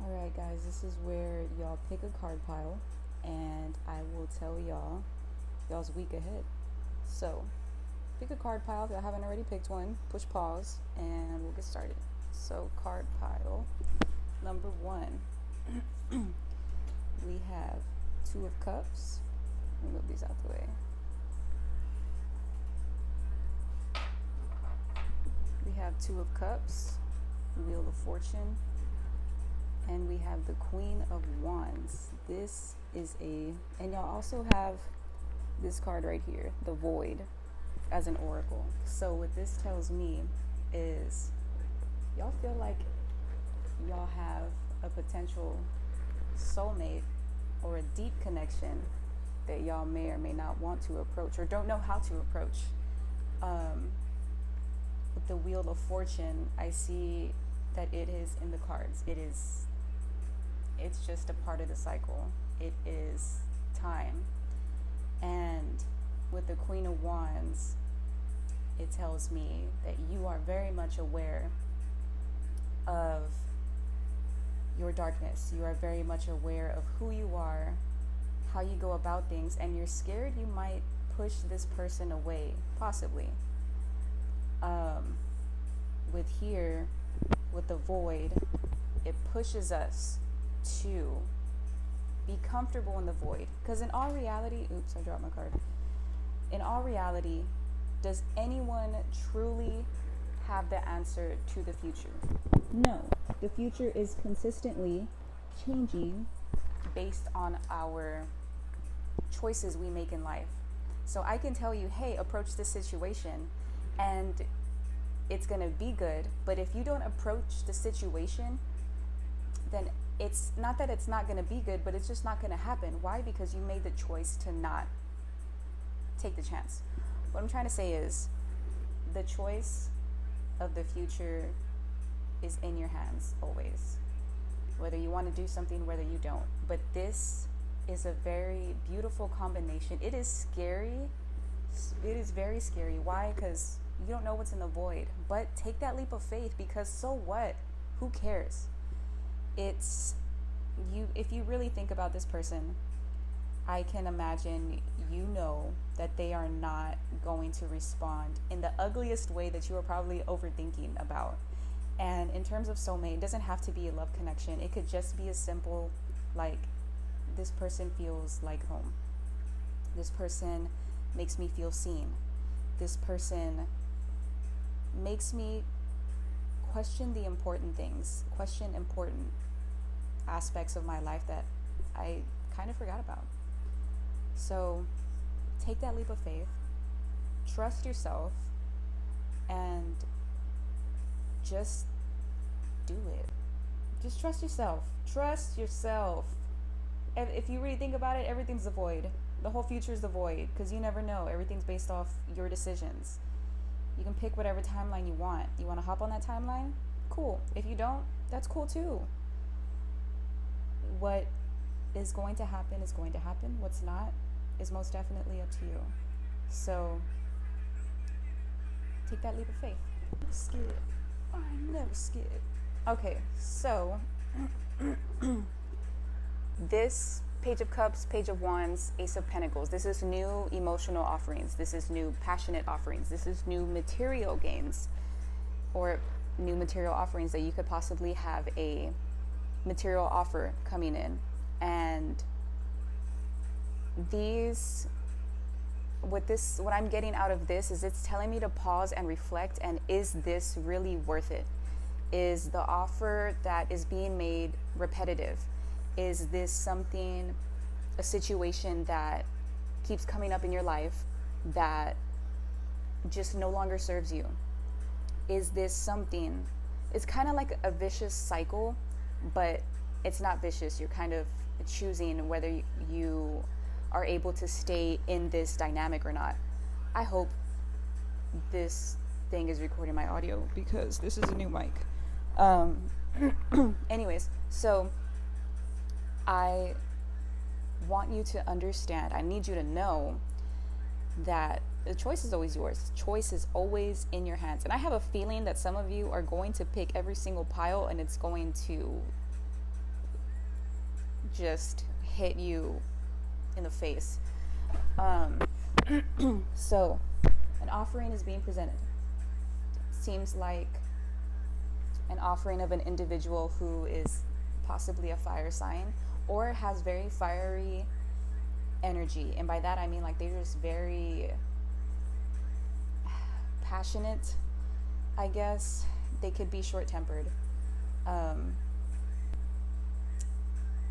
Alright guys, this is where y'all pick a card pile and I will tell y'all's week ahead. So, pick a card pile if y'all haven't already picked one, push pause and we'll get started. So, card pile number 1. We have Two of Cups. Let me move these out the way. We have Two of Cups, Wheel of Fortune, and we have the Queen of Wands. This is and y'all also have this card right here, the Void, as an oracle. So what this tells me is y'all feel like y'all have a potential soulmate or a deep connection that y'all may or may not want to approach or don't know how to approach. With the Wheel of Fortune, I see that it is in the cards. It's just a part of the cycle. It is time. And with the Queen of Wands, it tells me that you are very much aware of your darkness. You are very much aware of who you are, how you go about things, and you're scared you might push this person away, possibly. With the Void, it pushes us to be comfortable in the void. Because in all reality, oops, I dropped my card. In all reality, does anyone truly have the answer to the future? No. The future is consistently changing based on our choices we make in life. So I can tell you, hey, approach this situation and it's going to be good. But if you don't approach the situation, then it's not that it's not going to be good, but it's just not going to happen. Why? Because you made the choice to not take the chance. What I'm trying to say is the choice of the future is in your hands always, whether you want to do something, whether you don't. But this is a very beautiful combination. It is scary. It is very scary. Why? Because you don't know what's in the void. But take that leap of faith, because so what? Who cares? It's you. If you really think about this person, I can imagine you know that they are not going to respond in the ugliest way that you are probably overthinking about. And in terms of soulmate, it doesn't have to be a love connection. It could just be as simple like, this person feels like home. This person makes me feel seen. This person makes me question the important things, question important aspects of my life that I kind of forgot about. So take that leap of faith, trust yourself, and just do it. Just trust yourself. Trust yourself. If you really think about it, everything's the void. The whole future is the void, because you never know. Everything's based off your decisions. You can pick whatever timeline you want. You want to hop on that timeline? Cool. If you don't, that's cool too. What is going to happen is going to happen. What's not is most definitely up to you. So take that leap of faith. I'm scared. I'm never scared. Okay, so this Page of Cups, Page of Wands, Ace of Pentacles. This is new emotional offerings. This is new passionate offerings. This is new material gains, or new material offerings that you could possibly have a material offer coming in. And what I'm getting out of this is it's telling me to pause and reflect, and is this really worth it? Is the offer that is being made repetitive? Is this a situation that keeps coming up in your life that just no longer serves you? Is this something, it's kind of like a vicious cycle, but it's not vicious. You're kind of choosing whether you are able to stay in this dynamic or not. I hope this thing is recording my audio, because this is a new mic. Anyways, so I want you to understand, I need you to know that the choice is always yours. Choice is always in your hands. And I have a feeling that some of you are going to pick every single pile, and it's going to just hit you in the face. So an offering is being presented. Seems like an offering of an individual who is possibly a fire sign or has very fiery energy. And by that I mean like they're just very passionate, I guess. They could be short-tempered.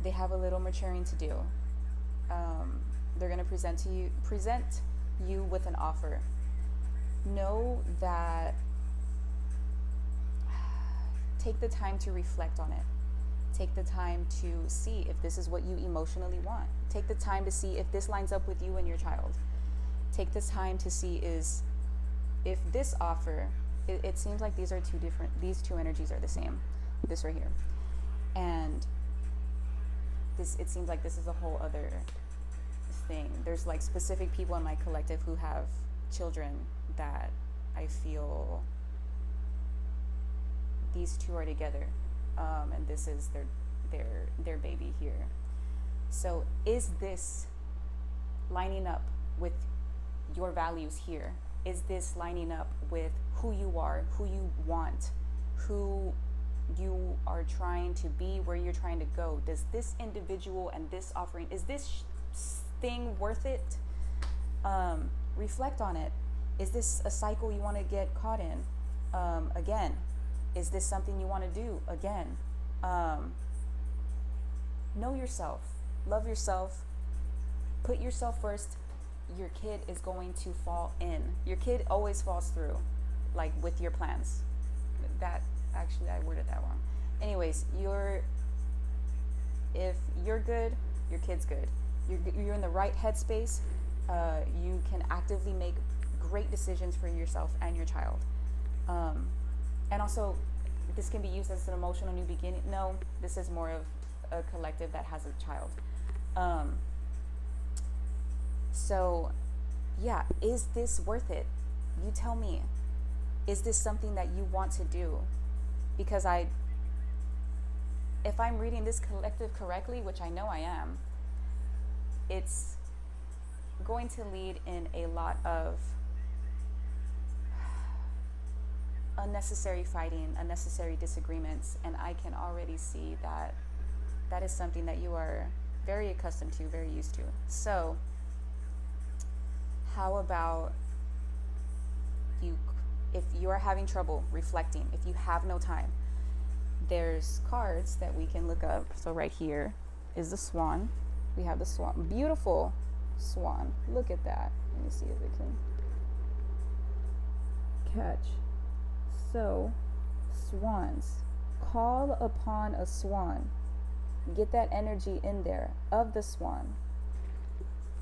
They have a little maturing to do. They're going to present you with an offer. Know that, take the time to reflect on it. Take the time to see if this is what you emotionally want. Take the time to see if this lines up with you and your child. Take the time to see if this offer, it seems like these two energies are the same. This right here. And it seems like this is a whole other thing. There's like specific people in my collective who have children that I feel these two are together, and this is their baby here. So is this lining up with your values here? Is this lining up with who you are, who you want, who you are trying to be, where you're trying to go? Does this individual and this offering, is this thing worth it? Reflect on it. Is this a cycle you want to get caught in? Again, is this something you want to do? Again, know yourself, love yourself, put yourself first. Your kid is going to fall in. Your kid always falls through, like with your plans. That actually, I worded that wrong. Anyways, if you're good, your kid's good. You're in the right headspace. You can actively make great decisions for yourself and your child. And also, this can be used as an emotional new beginning. No, this is more of a collective that has a child. So, yeah, is this worth it? You tell me. Is this something that you want to do? Because if I'm reading this collective correctly, which I know I am, it's going to lead in a lot of unnecessary fighting, unnecessary disagreements, and I can already see that that is something that you are very accustomed to, very used to. So, how about if you are having trouble reflecting, if you have no time, there's cards that we can look up. So right here is the swan. We have the swan, beautiful swan. Look at that. Let me see if it can catch. So, swans. Call upon a swan. Get that energy in there of the swan.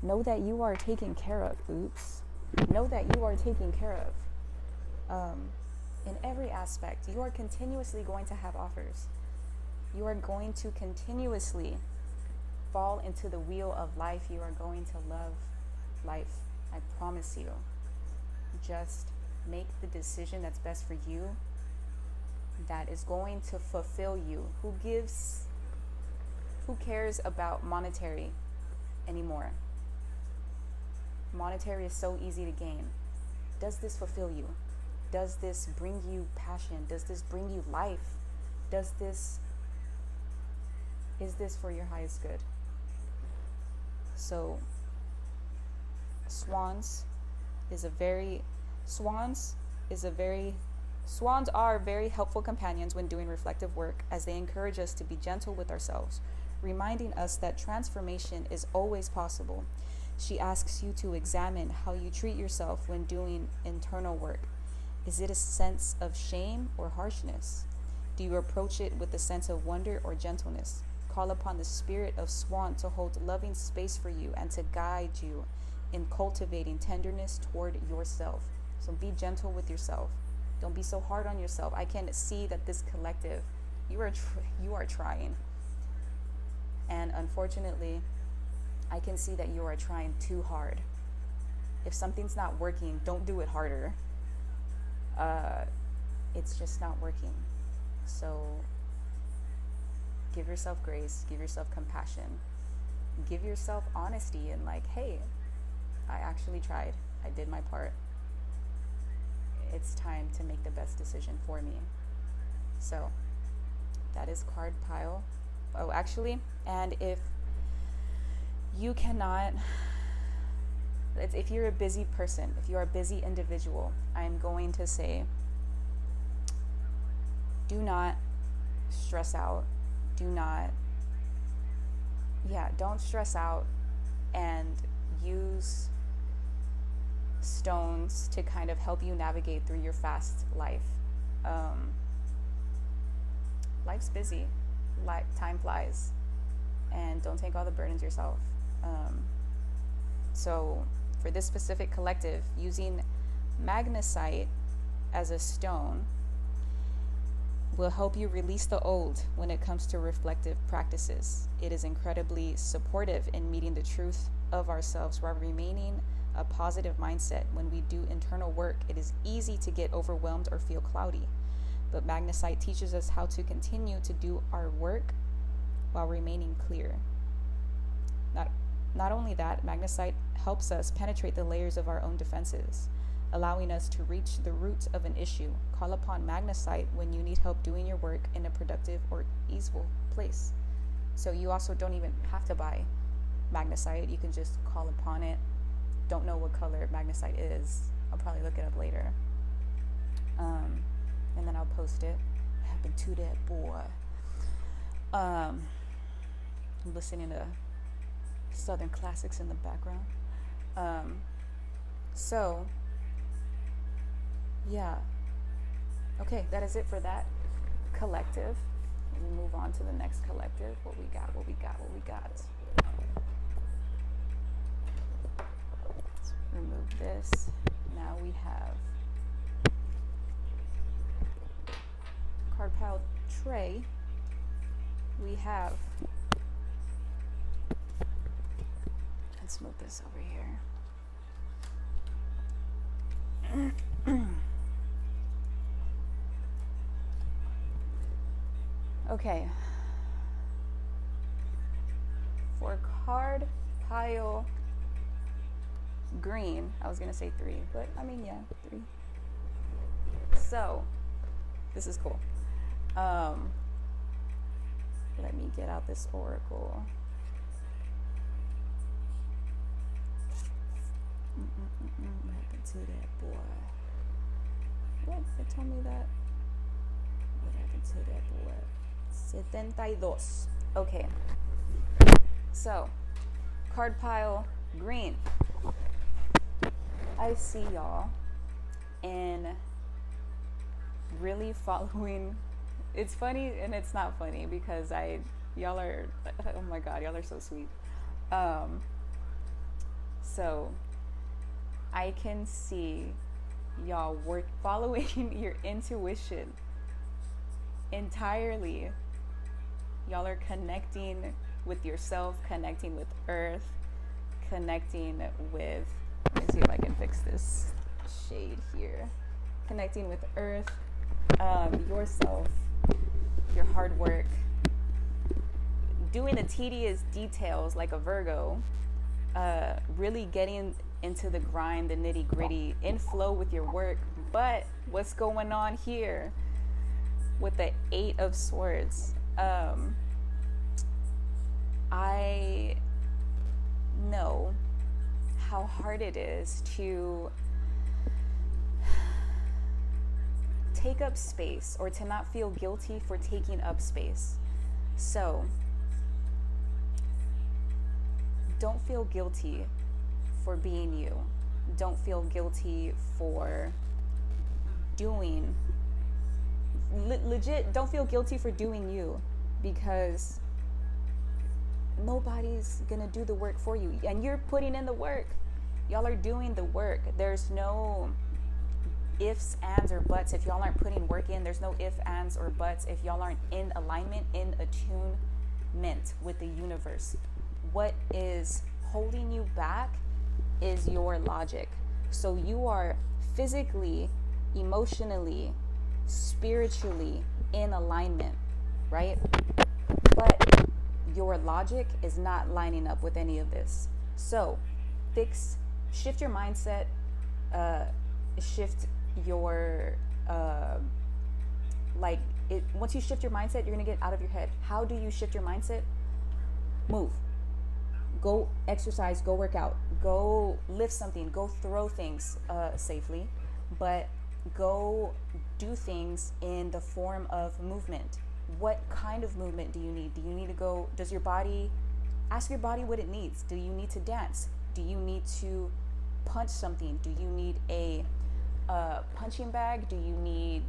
Know that you are taken care of. Oops. Know that you are taken care of. In every aspect, you are continuously going to have offers. You are going to continuously fall into the wheel of life. You are going to love life. I promise you. Just make the decision that's best for you, that is going to fulfill you. Who cares about monetary anymore? Monetary is so easy to gain. Does this fulfill you? Does this bring you passion? Does this bring you life? Is this for your highest good? So, swans are very helpful companions when doing reflective work, as they encourage us to be gentle with ourselves, reminding us that transformation is always possible. She asks you to examine how you treat yourself when doing internal work. Is it a sense of shame or harshness? Do you approach it with a sense of wonder or gentleness? Call upon the spirit of swan to hold loving space for you and to guide you in cultivating tenderness toward yourself. So be gentle with yourself. Don't be so hard on yourself. I can see that this collective, you are trying. And unfortunately, I can see that you are trying too hard. If something's not working, don't do it harder. It's just not working. So Give yourself grace, give yourself compassion, give yourself honesty and like, hey, I actually tried. I did my part. It's time to make the best decision for me. So that is card pile. Oh, actually, and if you cannot, if you're a busy person, if you're a busy individual, I'm going to say, do not stress out. Don't stress out, and use stones to kind of help you navigate through your fast life. Life's busy, time flies, and don't take all the burdens yourself. So for this specific collective, using magnesite as a stone will help you release the old when it comes to reflective practices. It is incredibly supportive in meeting the truth of ourselves while remaining a positive mindset. When we do internal work, it is easy to get overwhelmed or feel cloudy. But magnesite teaches us how to continue to do our work while remaining clear. Not only that, magnesite helps us penetrate the layers of our own defenses, allowing us to reach the root of an issue. Call upon magnesite when you need help doing your work in a productive or easeful place. So you also don't even have to buy magnesite. You can just call upon it. Don't know what color magnesite is. I'll probably look it up later. And then I'll post it. What happened to that boy? I'm listening to Southern classics in the background. So yeah. Okay, that is it for that collective. We'll move on to the next collective. What we got. Let's remove this. Now we have card pile tray. We have, let's move this over here. Okay. For card pile green, I was gonna say 3, but I mean, yeah, 3. So this is cool. Let me get out this oracle. What happened to that boy? What? It told me that. What happened to that boy? 72. Okay. So, card pile green. I see y'all in really following. It's funny and it's not funny because y'all are, oh my God, y'all are so sweet. So I can see y'all following your intuition entirely. Y'all are connecting with yourself, connecting with earth, connecting with, let me see if I can fix this shade here. Connecting with earth, yourself, your hard work, doing the tedious details like a Virgo, really getting into the grind, the nitty gritty, in flow with your work. But what's going on here with the 8 of Swords? I know how hard it is to take up space or to not feel guilty for taking up space. So don't feel guilty for being you. Don't feel guilty for doing, legit, don't feel guilty for doing you, because nobody's gonna do the work for you, and you're putting in the work. Y'all are doing the work. There's no ifs, ands, or buts if y'all aren't putting work in. There's no ifs, ands, or buts if y'all aren't in alignment, in attunement with the universe. What is holding you back is your logic. So you are physically, emotionally, spiritually in alignment, right? But your logic is not lining up with any of this. So shift your mindset, shift your, once you shift your mindset, you're gonna get out of your head. How do you shift your mindset? Move. Go exercise, go work out, go lift something, go throw things safely, but go do things in the form of movement. What kind of movement do you need? Do you need to go, ask your body what it needs. Do you need to dance? Do you need to punch something? Do you need a punching bag? Do you need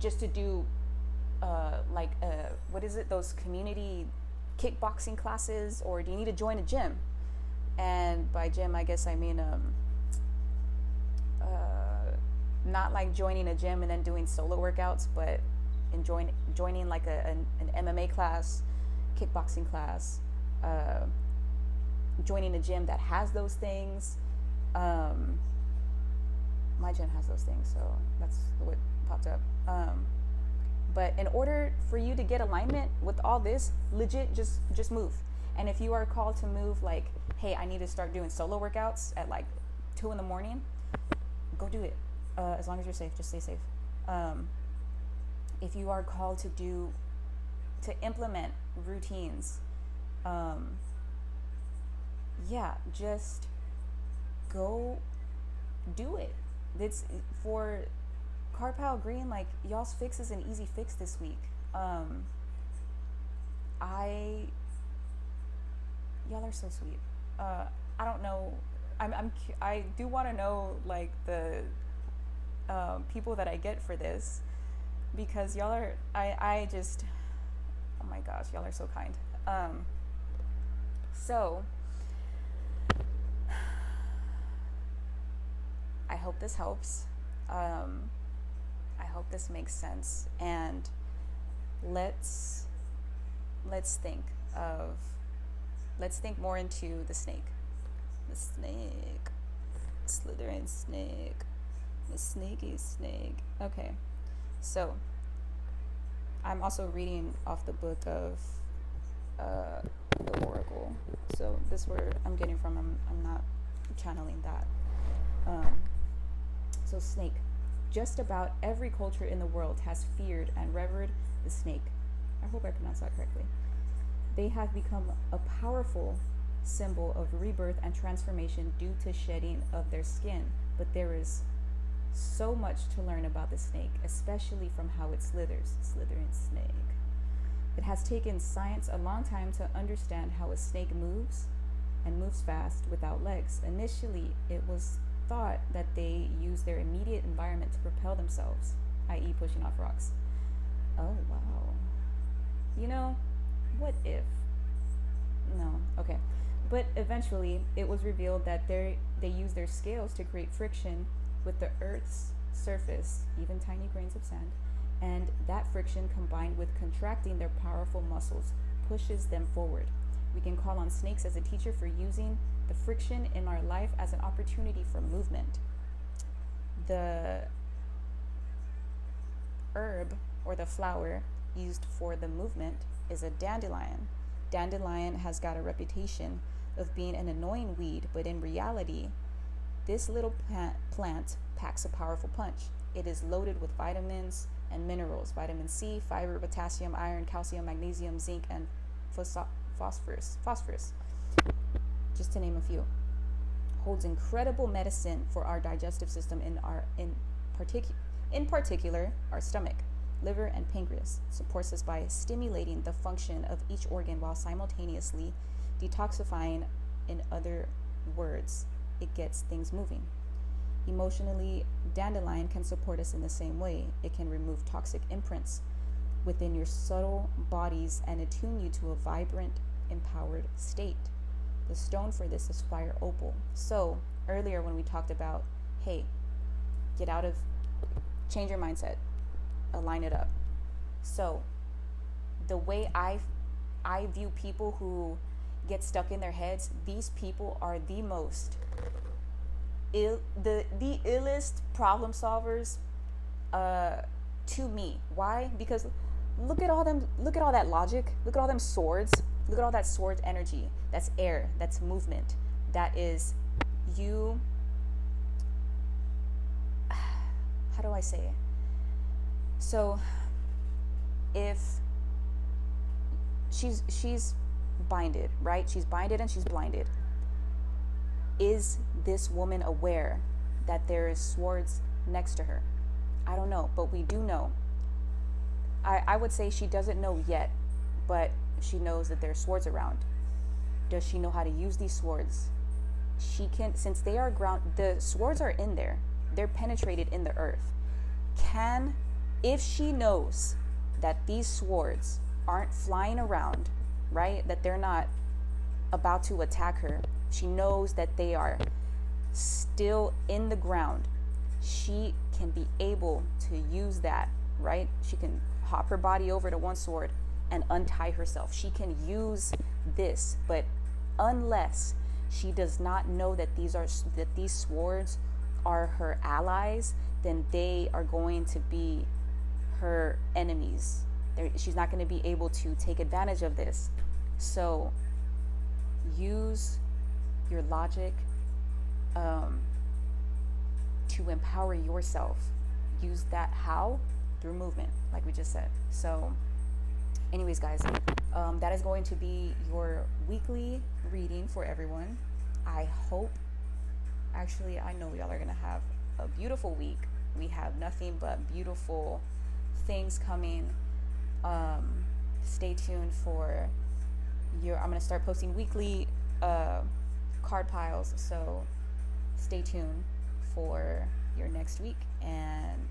just to do what is it, those community kickboxing classes, or do you need to join a gym? And by gym, I guess I mean not like joining a gym and then doing solo workouts, but joining like an MMA class, kickboxing class, joining a gym that has those things. My gym has those things, so that's what popped up. But in order for you to get alignment with all this, legit, just move. And if you are called to move, like, hey, I need to start doing solo workouts at like 2 a.m, go do it. As long as you're safe, just stay safe. If you are called to implement routines, just go do it. It's for Carpal Green, like, y'all's fix is an easy fix this week. Y'all are so sweet. I don't know. I do want to know, like, the people that I get for this, because y'all are, oh my gosh, y'all are so kind. So I hope this helps. I hope this makes sense, and let's think more into the snake, Slytherin snake, the snaky snake. Okay, so I'm also reading off the book of the Oracle, so this where I'm getting from. I'm not channeling that. So snake. Just about every culture in the world has feared and revered the snake. I hope I pronounced that correctly. They have become a powerful symbol of rebirth and transformation due to shedding of their skin. But there is so much to learn about the snake, especially from how it slithers. Slytherin snake. It has taken science a long time to understand how a snake moves, and moves fast without legs. Initially, it was thought that they use their immediate environment to propel themselves, i.e. pushing off rocks. Oh, wow. You know, what if? No, okay. But eventually, it was revealed that they use their scales to create friction with the Earth's surface, even tiny grains of sand, and that friction, combined with contracting their powerful muscles, pushes them forward. We can call on snakes as a teacher for using the friction in our life as an opportunity for movement. The herb or the flower used for the movement is a dandelion. Dandelion has got a reputation of being an annoying weed, but in reality, this little plant packs a powerful punch. It is loaded with vitamins and minerals: vitamin C, fiber, potassium, iron, calcium, magnesium, zinc, and phosphorus, just to name a few. Holds incredible medicine for our digestive system, in particular our stomach, liver, and pancreas. Supports us by stimulating the function of each organ while simultaneously detoxifying. In other words, it gets things moving. Emotionally, dandelion can support us in the same way. It can remove toxic imprints within your subtle bodies and attune you to a vibrant, empowered state. The stone for this is fire opal. So earlier when we talked about, hey, change your mindset, align it up. So the way I view people who get stuck in their heads, these people are the most the illest problem solvers to me. Why? Because look at all them, look at all that logic, look at all them swords, look at all that sword energy. That's air, that's movement, that is you. How do I say it? So if she's binded, right? She's binded and she's blinded. Is this woman aware that there is swords next to her? I don't know, but we do know. I would say she doesn't know yet, but she knows that there's swords around. Does she know how to use these swords? She can, since they are ground, the swords are in there. They're penetrated in the earth. If she knows that these swords aren't flying around, right? That they're not about to attack her. She knows that they are still in the ground. She can be able to use that, right? She can hop her body over to one sword and untie herself. She can use this, but unless she does not know that these swords are her allies, then they are going to be her enemies. She's not going to be able to take advantage of this. So use your logic to empower yourself. Use that how? Through movement, like we just said. So anyways, guys, that is going to be your weekly reading for everyone. I hope, actually, I know y'all are going to have a beautiful week. We have nothing but beautiful things coming. Stay tuned for I'm going to start posting weekly card piles, so stay tuned for your next week, and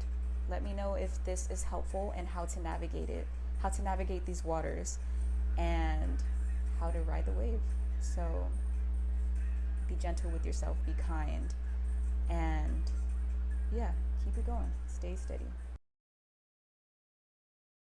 let me know if this is helpful and how to navigate it, how to navigate these waters, and how to ride the wave. So be gentle with yourself, be kind, and yeah, keep it going, stay steady.